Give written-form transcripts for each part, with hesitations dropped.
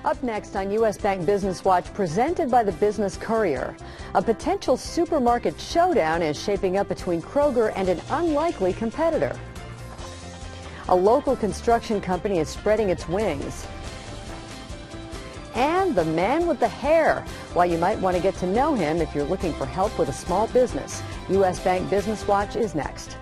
Up next on U.S. Bank Business Watch, presented by the Business Courier. A potential supermarket showdown is shaping up between Kroger and an unlikely competitor. A local construction company is spreading its wings. And the man with the hair. Why you might want to get to know him if you're looking for help with a small business. U.S. Bank Business Watch is next.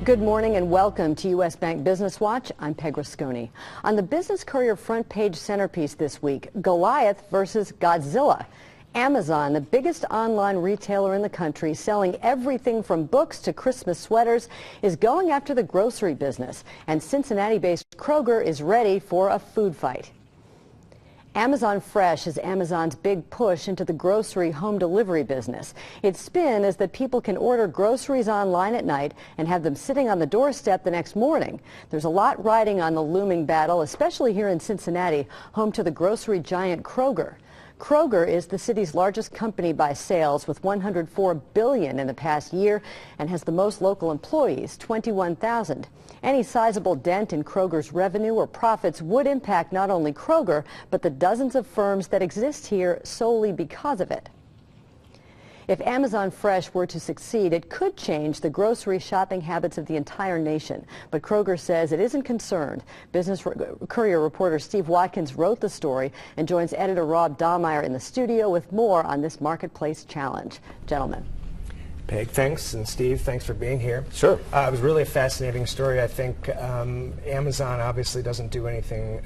Good morning and welcome to U.S. Bank Business Watch. I'm Peg Rasconi. On the Business Courier front page centerpiece this week, Goliath versus Godzilla. Amazon, the biggest online retailer in the country, selling everything from books to Christmas sweaters, is going after the grocery business. And Cincinnati-based Kroger is ready for a food fight. Amazon Fresh is Amazon's big push into the grocery home delivery business. Its spin is that people can order groceries online at night and have them sitting on the doorstep the next morning. There's a lot riding on the looming battle, especially here in Cincinnati, home to the grocery giant Kroger. Kroger is the city's largest company by sales, with $104 billion in the past year, and has the most local employees, 21,000. Any sizable dent in Kroger's revenue or profits would impact not only Kroger, but the dozens of firms that exist here solely because of it. If Amazon Fresh were to succeed, it could change the grocery shopping habits of the entire nation. But Kroger says it isn't concerned. Business Courier reporter Steve Watkins wrote the story and joins editor Rob Dahlmeyer in the studio with more on this marketplace challenge. Gentlemen. Peg, thanks, and Steve, thanks for being here. Sure. It was really a fascinating story. I think Amazon obviously doesn't do anything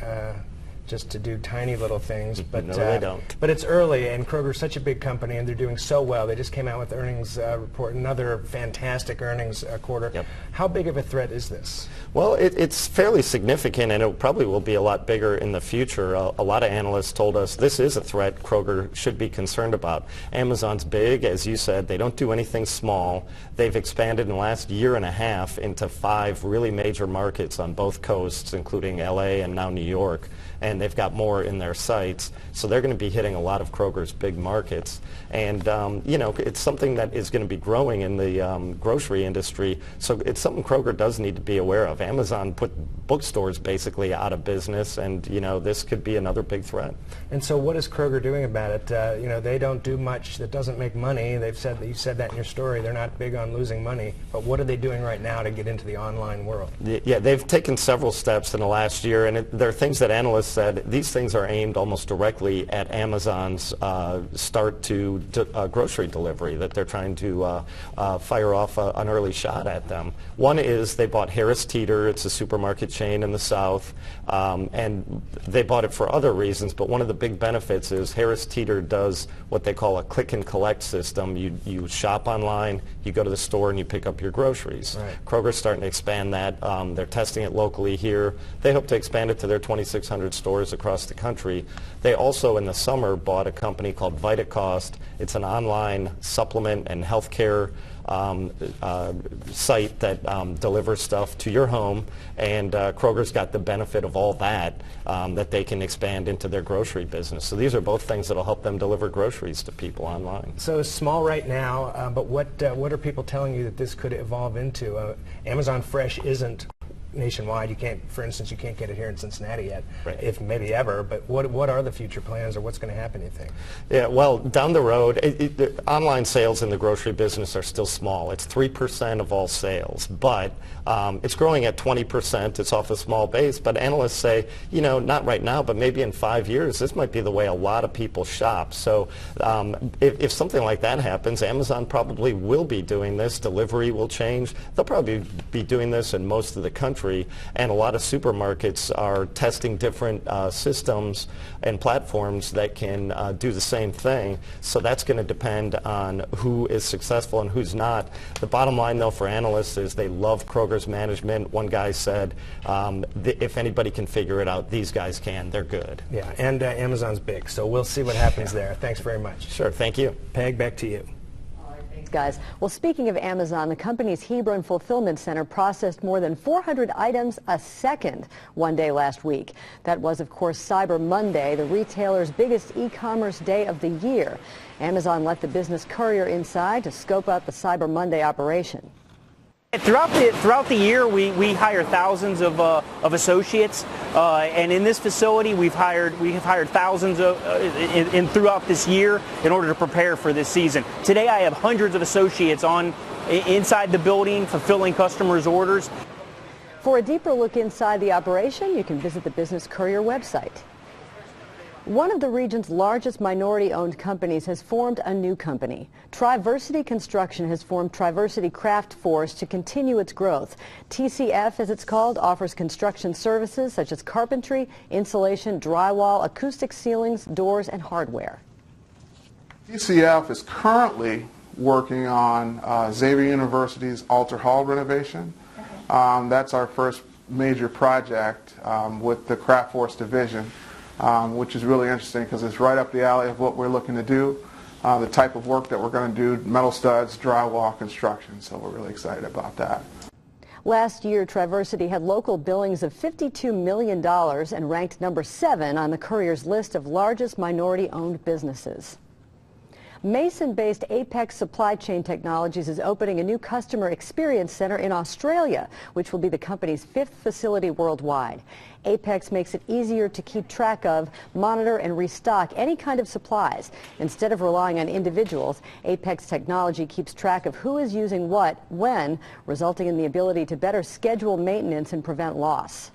just to do tiny little things, but no, they don't. But it's early, and Kroger's such a big company, and they're doing so well. They just came out with earnings report, another fantastic earnings quarter. Yep. How big of a threat is this? Well, it's fairly significant, and it probably will be a lot bigger in the future. A lot of analysts told us this is a threat Kroger should be concerned about. Amazon's big, as you said. They don't do anything small. They've expanded in the last year and a half into 5 really major markets on both coasts, including LA and now New York. And they've got more in their sights, so they're going to be hitting a lot of Kroger's big markets. And you know, it's something that is going to be growing in the grocery industry, so it's something Kroger does need to be aware of. Amazon put bookstores basically out of business, and you know, this could be another big threat. And so what is Kroger doing about it? You know, they don't do much that doesn't make money. They've said that, you said that in your story, they're not big on losing money, but what are they doing right now to get into the online world? Yeah, they've taken several steps in the last year, and there are things that analysts said these things are aimed almost directly at Amazon's start to grocery delivery, that they're trying to fire off an early shot at them. One is they bought Harris Teeter. It's a supermarket chain in the South, and they bought it for other reasons, but one of the big benefits is Harris Teeter does what they call a click and collect system. You shop online, you go to the store, and you pick up your groceries. Right. Kroger's starting to expand that. They're testing it locally here. They hope to expand it to their 2,600 stores across the country. They also, in the summer, bought a company called VitaCost. It's an online supplement and healthcare site that delivers stuff to your home, and Kroger's got the benefit of all that that they can expand into their grocery business. So these are both things that will help them deliver groceries to people online. So it's small right now, but what are people telling you that this could evolve into? Amazon Fresh isn't nationwide. You can't, for instance, you can't get it here in Cincinnati yet, right, if maybe ever, but what are the future plans, or what's going to happen, you think? Yeah, well, down the road, the online sales in the grocery business are still small. It's 3% of all sales, but it's growing at 20%. It's off a small base, but analysts say, you know, not right now, but maybe in 5 years, this might be the way a lot of people shop. So if something like that happens, Amazon probably will be doing this. Delivery will change. They'll probably be doing this in most of the country. country, and a lot of supermarkets are testing different systems and platforms that can do the same thing. So that's going to depend on who is successful and who's not. The bottom line, though, for analysts is they love Kroger's management. One guy said, if anybody can figure it out, these guys can. They're good. Yeah, and Amazon's big, so we'll see what happens there. Thanks very much. Sure, thank you. Peg, back to you. Thanks, guys. Well, speaking of Amazon, the company's Hebron Fulfillment Center processed more than 400 items a second one day last week. That was, of course, Cyber Monday, the retailer's biggest e-commerce day of the year. Amazon let the business Courier inside to scope out the Cyber Monday operation. Throughout the year, we hire thousands of associates, and in this facility, we have hired thousands throughout this year in order to prepare for this season. Today, I have hundreds of associates inside the building fulfilling customers' orders. For a deeper look inside the operation, you can visit the Business Courier website. One of the region's largest minority-owned companies has formed a new company. Triversity Construction has formed Triversity Craft Force to continue its growth. TCF, as it's called, offers construction services such as carpentry, insulation, drywall, acoustic ceilings, doors, and hardware. TCF is currently working on Xavier University's Alter Hall renovation. That's our first major project with the Craft Force division. Which is really interesting because it's right up the alley of what we're looking to do, the type of work that we're going to do, metal studs, drywall construction, so we're really excited about that. Last year, Triversity had local billings of $52 million and ranked number 7 on the Courier's list of largest minority-owned businesses. Mason-based Apex Supply Chain Technologies is opening a new customer experience center in Australia, which will be the company's 5th facility worldwide. Apex makes it easier to keep track of, monitor, and restock any kind of supplies. Instead of relying on individuals, Apex technology keeps track of who is using what, when, resulting in the ability to better schedule maintenance and prevent loss.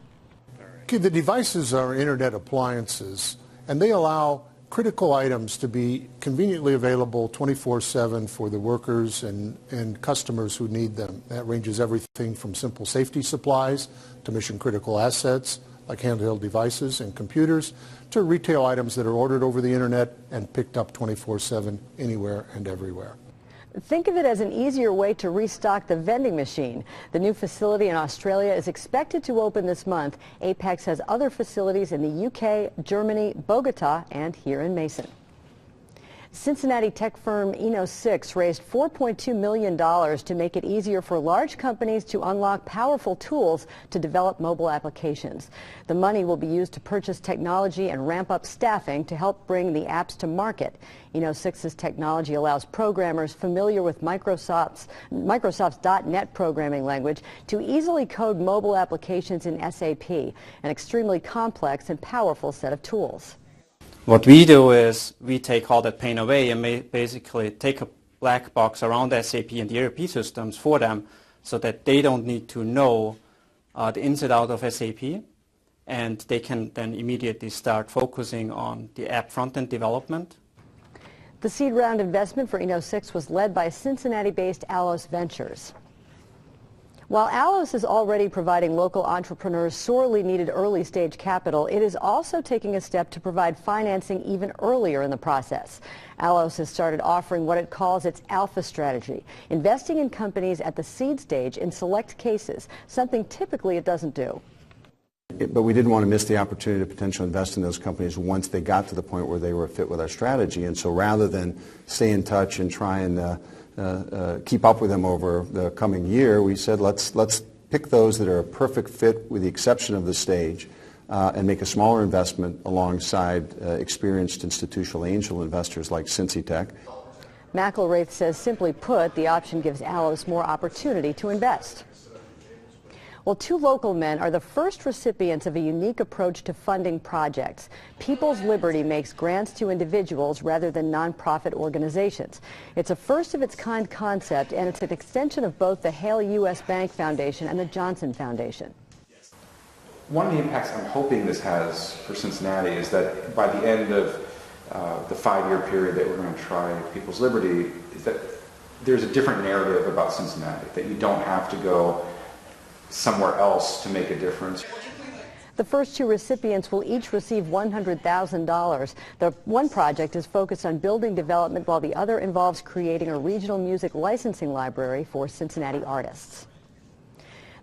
Okay, the devices are internet appliances, and they allow critical items to be conveniently available 24/7 for the workers and customers who need them. That ranges everything from simple safety supplies to mission-critical assets like handheld devices and computers to retail items that are ordered over the internet and picked up 24/7 anywhere and everywhere. Think of it as an easier way to restock the vending machine. The new facility in Australia is expected to open this month. Apex has other facilities in the UK, Germany, Bogota, and here in Mason. Cincinnati tech firm Eno6 raised $4.2 million to make it easier for large companies to unlock powerful tools to develop mobile applications. The money will be used to purchase technology and ramp up staffing to help bring the apps to market. Eno6's technology allows programmers familiar with Microsoft's .NET programming language to easily code mobile applications in SAP, an extremely complex and powerful set of tools. What we do is we take all that pain away and basically take a black box around SAP and the ERP systems for them so that they don't need to know the ins and outs of SAP, and they can then immediately start focusing on the app front-end development. The seed round investment for Eno6 was led by Cincinnati-based Allos Ventures. While Allos is already providing local entrepreneurs sorely needed early-stage capital, it is also taking a step to provide financing even earlier in the process. Allos has started offering what it calls its alpha strategy, investing in companies at the seed stage in select cases, something typically it doesn't do. But we didn't want to miss the opportunity to potentially invest in those companies once they got to the point where they were a fit with our strategy. And so rather than stay in touch and try and keep up with them over the coming year, we said let's pick those that are a perfect fit with the exception of the stage and make a smaller investment alongside experienced institutional angel investors like Cincy Tech. McElraith says, simply put, the option gives Allos more opportunity to invest. Well, 2 local men are the first recipients of a unique approach to funding projects. People's Liberty makes grants to individuals rather than nonprofit organizations. It's a first-of-its-kind concept, and it's an extension of both the Hale U.S. Bank Foundation and the Johnson Foundation. One of the impacts I'm hoping this has for Cincinnati is that by the end of the 5-year period that we're going to try People's Liberty, is that there's a different narrative about Cincinnati, that you don't have to go somewhere else to make a difference. The first two recipients will each receive $100,000. The one project is focused on building development, while the other involves creating a regional music licensing library for Cincinnati artists.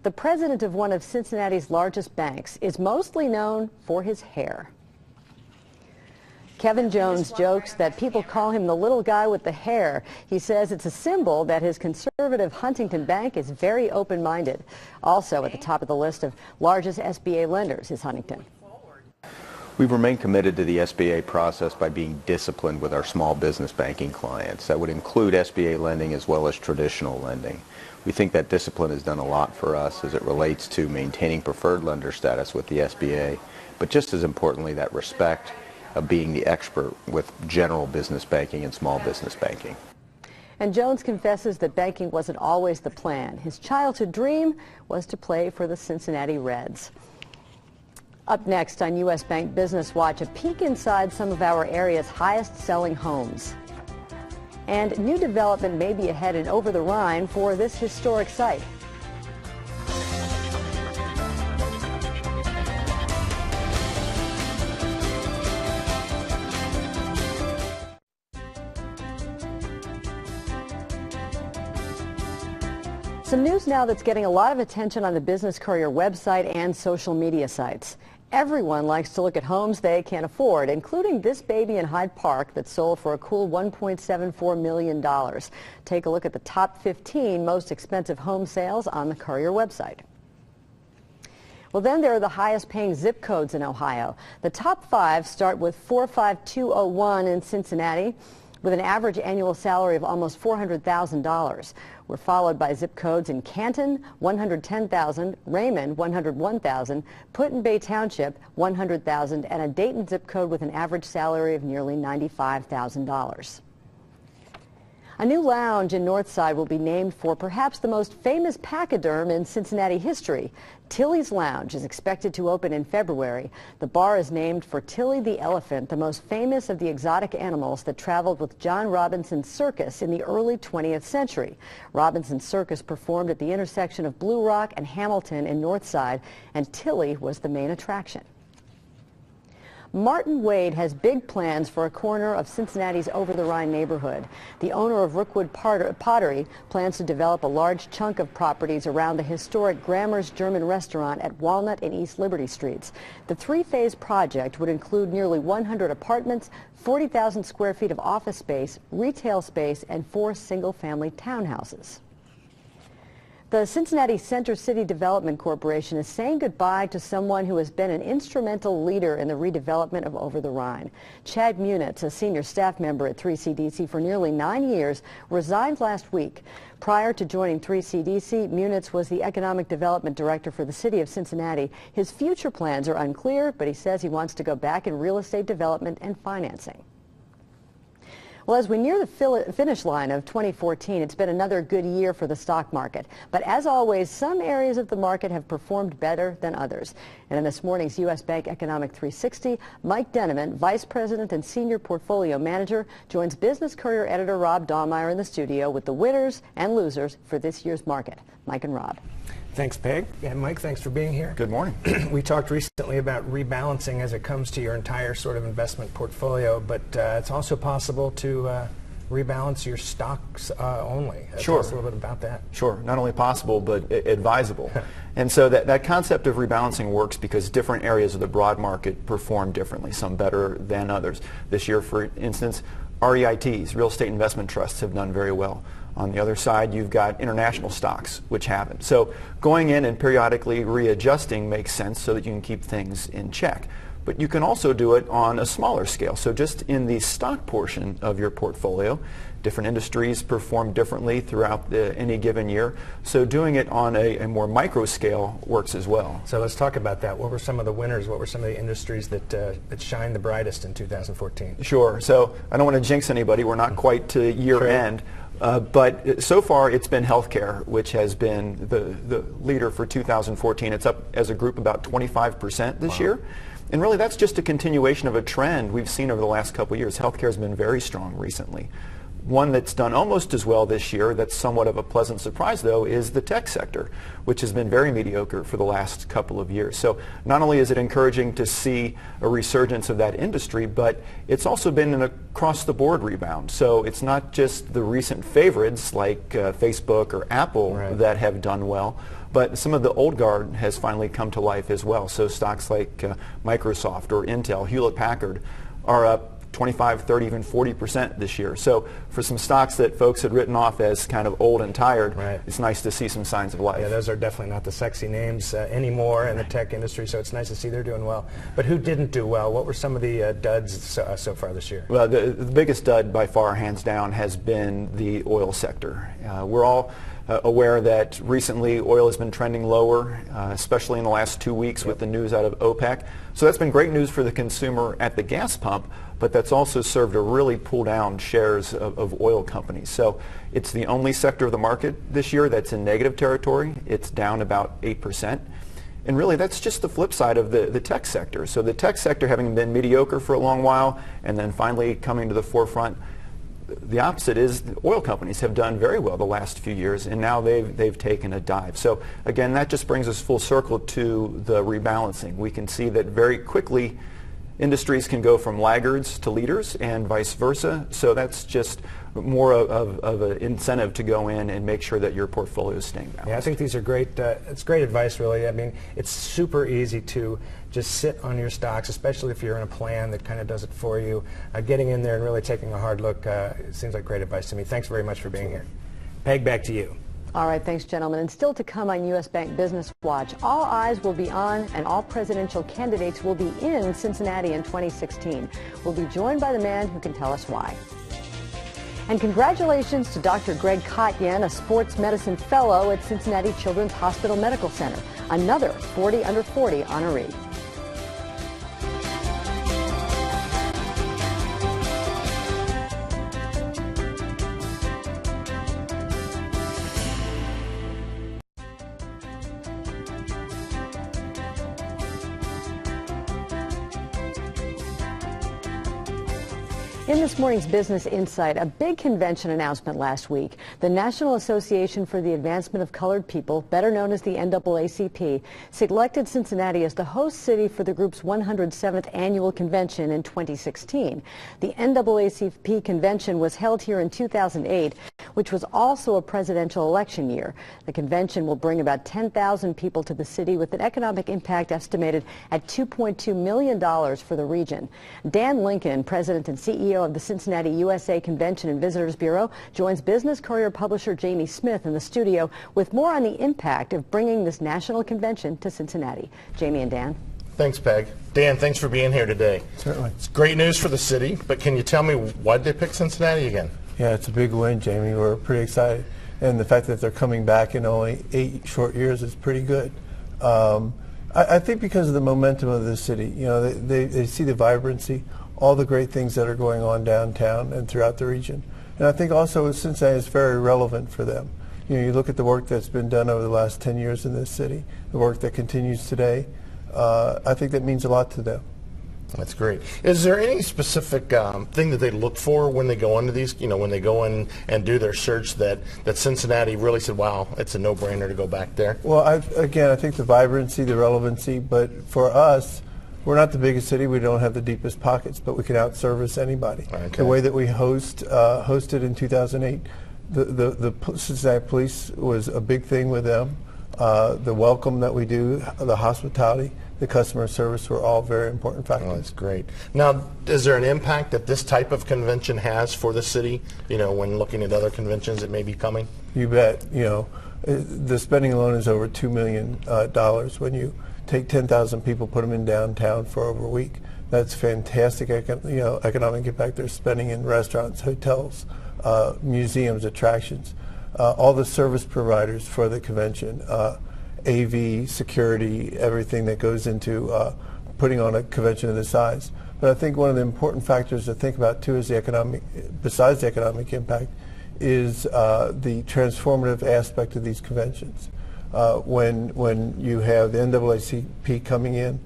The president of one of Cincinnati's largest banks is mostly known for his hair. Kevin Jones jokes that people call him the little guy with the hair. He says it's a symbol that his conservative Huntington Bank is very open-minded. Also at the top of the list of largest SBA lenders is Huntington. We've remained committed to the SBA process by being disciplined with our small business banking clients. That would include SBA lending as well as traditional lending. We think that discipline has done a lot for us as it relates to maintaining preferred lender status with the SBA, but just as importantly, that respect of being the expert with general business banking and small business banking. And Jones confesses that banking wasn't always the plan. His childhood dream was to play for the Cincinnati Reds. Up next on U.S. Bank Business Watch, a peek inside some of our area's highest-selling homes. And new development may be ahead and over the Rhine for this historic site. Some news now that's getting a lot of attention on the Business Courier website and social media sites. Everyone likes to look at homes they can't afford, including this baby in Hyde Park that sold for a cool $1.74 million. Take a look at the top 15 most expensive home sales on the Courier website. Well, then there are the highest paying zip codes in Ohio. The top 5 start with 45201 in Cincinnati, with an average annual salary of almost $400,000. We're followed by zip codes in Canton, $110,000, Raymond, $101,000, Put-in-Bay Township, $100,000, and a Dayton zip code with an average salary of nearly $95,000. A new lounge in Northside will be named for perhaps the most famous pachyderm in Cincinnati history. Tilly's Lounge is expected to open in February. The bar is named for Tilly the elephant, the most famous of the exotic animals that traveled with John Robinson's circus in the early 20th century. Robinson's circus performed at the intersection of Blue Rock and Hamilton in Northside, and Tilly was the main attraction. Martin Wade has big plans for a corner of Cincinnati's Over-the-Rhine neighborhood. The owner of Rookwood Pottery plans to develop a large chunk of properties around the historic Grammer's German restaurant at Walnut and East Liberty Streets. The three-phase project would include nearly 100 apartments, 40,000 square feet of office space, retail space, and 4 single-family townhouses. The Cincinnati Center City Development Corporation is saying goodbye to someone who has been an instrumental leader in the redevelopment of Over the Rhine. Chad Munitz, a senior staff member at 3CDC for nearly 9 years, resigned last week. Prior to joining 3CDC, Munitz was the Economic Development Director for the City of Cincinnati. His future plans are unclear, but he says he wants to go back in real estate development and financing. Well, as we near the finish line of 2014, it's been another good year for the stock market. But as always, some areas of the market have performed better than others. And in this morning's U.S. Bank Economic 360, Mike Denneman, Vice President and Senior Portfolio Manager, joins Business Courier Editor Rob Dahlmeyer in the studio with the winners and losers for this year's market. Mike and Rob. Thanks, Peg. And Mike, thanks for being here. Good morning. We talked recently about rebalancing as it comes to your entire sort of investment portfolio, but it's also possible to rebalance your stocks only. Sure. Tell us a little bit about that. Sure. Not only possible, but advisable. And so that concept of rebalancing works because different areas of the broad market perform differently, some better than others. This year, for instance, REITs, real estate investment trusts, have done very well. On the other side, you've got international stocks, which haven't. So going in and periodically readjusting makes sense so that you can keep things in check. But you can also do it on a smaller scale. So just in the stock portion of your portfolio, different industries perform differently throughout any given year. So doing it on a more micro scale works as well. So let's talk about that. What were some of the winners? What were some of the industries that shined the brightest in 2014? Sure. So I don't want to jinx anybody. We're not quite to year end. But so far it's been healthcare, which has been the leader for 2014. It's up as a group about 25% this year. And really that's just a continuation of a trend we've seen over the last couple of years. Healthcare has been very strong recently. One that's done almost as well this year, that's somewhat of a pleasant surprise though, is the tech sector, which has been very mediocre for the last couple of years. So not only is it encouraging to see a resurgence of that industry, but it's also been an across-the-board rebound. So it's not just the recent favorites like Facebook or Apple that have done well, but some of the old guard has finally come to life as well. So stocks like Microsoft or Intel, Hewlett-Packard are up 25, 30, even 40% this year. So for some stocks that folks had written off as kind of old and tired, it's nice to see some signs of life. Yeah, those are definitely not the sexy names anymore in the tech industry, so it's nice to see they're doing well. But who didn't do well? What were some of the duds so far this year? Well, the biggest dud by far, hands down, has been the oil sector. We're all aware that recently oil has been trending lower, especially in the last 2 weeks with the news out of OPEC. So that's been great news for the consumer at the gas pump, but that's also served to really pull down shares of oil companies. So it's the only sector of the market this year that's in negative territory. It's down about 8%. And really, that's just the flip side of the tech sector. So the tech sector having been mediocre for a long while and then finally coming to the forefront, the opposite is the oil companies have done very well the last few years, and now they've taken a dive. So again, that just brings us full circle to the rebalancing. We can see that very quickly industries can go from laggards to leaders and vice versa. So that's just more of an incentive to go in and make sure that your portfolio is staying balanced. Yeah, I think these are great. It's great advice, really. I mean, it's super easy to just sit on your stocks, especially if you're in a plan that kind of does it for you. Getting in there and really taking a hard look seems like great advice to me. Thanks very much for being here. Peg, back to you. All right, thanks, gentlemen. And still to come on U.S. Bank Business Watch, all eyes will be on and all presidential candidates will be in Cincinnati in 2016. We'll be joined by the man who can tell us why. And congratulations to Dr. Greg Kotyan, a sports medicine fellow at Cincinnati Children's Hospital Medical Center, another 40 under 40 honoree. In this morning's Business Insight, a big convention announcement last week. The National Association for the Advancement of Colored People, better known as the NAACP, selected Cincinnati as the host city for the group's 107th annual convention in 2016. The NAACP convention was held here in 2008, which was also a presidential election year. The convention will bring about 10,000 people to the city with an economic impact estimated at $2.2 million for the region. Dan Lincoln, president and CEO of the Cincinnati USA Convention and Visitors Bureau, joins Business Courier publisher Jamie Smith in the studio with more on the impact of bringing this national convention to Cincinnati. Jamie and Dan. Thanks, Peg. Dan, thanks for being here today. Certainly. It's great news for the city, but can you tell me why did they pick Cincinnati again? Yeah, it's a big win, Jamie. We're pretty excited. And the fact that they're coming back in only 8 short years is pretty good. I think because of the momentum of the city, you know, they see the vibrancy, all the great things that are going on downtown and throughout the region. And I think also Cincinnati is very relevant for them. You know, you look at the work that's been done over the last 10 years in this city, the work that continues today. I think that means a lot to them. That's great. Is there any specific thing that they look for when they go into these, you know, when they go in and do their search that Cincinnati really said, wow, it's a no-brainer to go back there? Well, again, I think the vibrancy, the relevancy, but for us, we're not the biggest city. We don't have the deepest pockets, but we can out-service anybody. Okay. The way that we hosted in 2008, the Cincinnati Police was a big thing with them. The welcome that we do, the hospitality, the customer service were all very important factors. Oh, that's great. Now, is there an impact that this type of convention has for the city, you know, when looking at other conventions that may be coming? You bet. You know, the spending alone is over $2 million when you take 10,000 people, put them in downtown for over a week. That's fantastic economic impact. They're spending in restaurants, hotels, museums, attractions, all the service providers for the convention, AV, security, everything that goes into putting on a convention of this size. But I think one of the important factors to think about too is the economic, besides the economic impact, is the transformative aspect of these conventions. When you have the NAACP coming in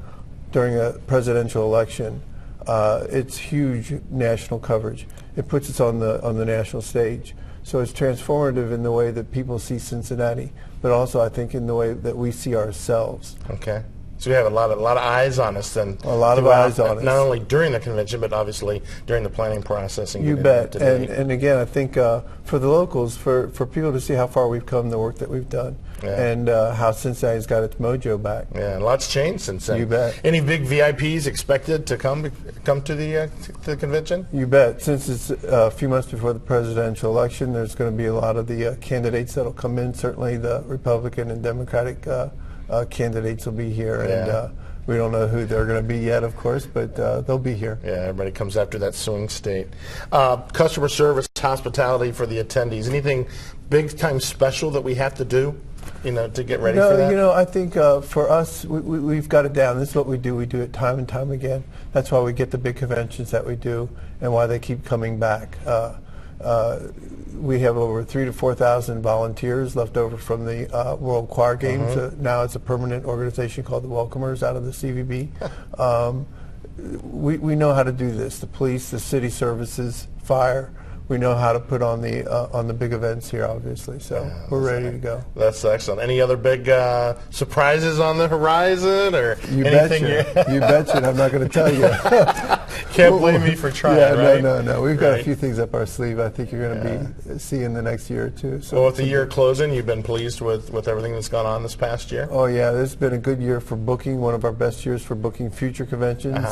during a presidential election, it's huge national coverage. it puts us on the national stage. So it's transformative in the way that people see Cincinnati, but also I think in the way that we see ourselves. Okay. So we have a lot of eyes on us then. A lot of eyes on us. Not only during the convention, but obviously during the planning process. And you bet. And again, I think for the locals, for people to see how far we've come, the work that we've done, and how Cincinnati's got its mojo back. Yeah, and lots changed since then. You bet. Any big VIPs expected to come to the convention? You bet. Since it's a few months before the presidential election, there's going to be a lot of the candidates that'll come in. Certainly the Republican and Democratic candidates will be here, and we don't know who they're going to be yet, of course, but they'll be here. Yeah, everybody comes after that swing state. Customer service, hospitality for the attendees. Anything big time special that we have to do, to get ready for that? I think for us, we've got it down. This is what we do. We do it time and time again. That's why we get the big conventions that we do, and why they keep coming back. We have over 3,000 to 4,000 volunteers left over from the World Choir Games. Now it's a permanent organization called the Welcomers out of the CVB. We know how to do this. The police, the city services, fire. We know how to put on the big events here, obviously. So we're ready to go. That's excellent. Any other big surprises on the horizon, or you anything? You betcha. I'm not going to tell you. Can't blame me for trying. Yeah, right? No. We've got a few things up our sleeve. I think you're going to be seeing the next year or two. So well, with the year closing, you've been pleased with everything that's gone on this past year? Oh yeah, this has been a good year for booking. One of our best years for booking future conventions.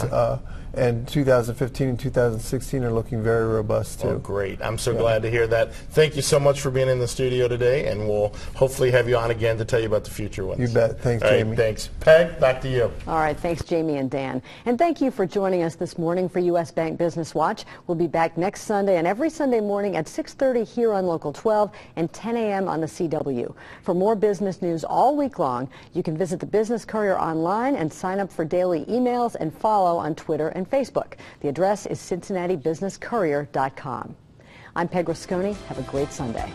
And 2015 and 2016 are looking very robust too. Oh, great. I'm so glad to hear that. Thank you so much for being in the studio today, and we'll hopefully have you on again to tell you about the future ones. You bet. Thanks, All right, Jamie. Thanks. Peg, back to you. All right. Thanks, Jamie and Dan. And thank you for joining us this morning for U.S. Bank Business Watch. We'll be back next Sunday and every Sunday morning at 6:30 here on Local 12 and 10 a.m. on the CW. For more business news all week long, you can visit the Business Courier online and sign up for daily emails and follow on Twitter and Facebook. The address is CincinnatiBusinessCourier.com. I'm Peg Rasconi. Have a great Sunday.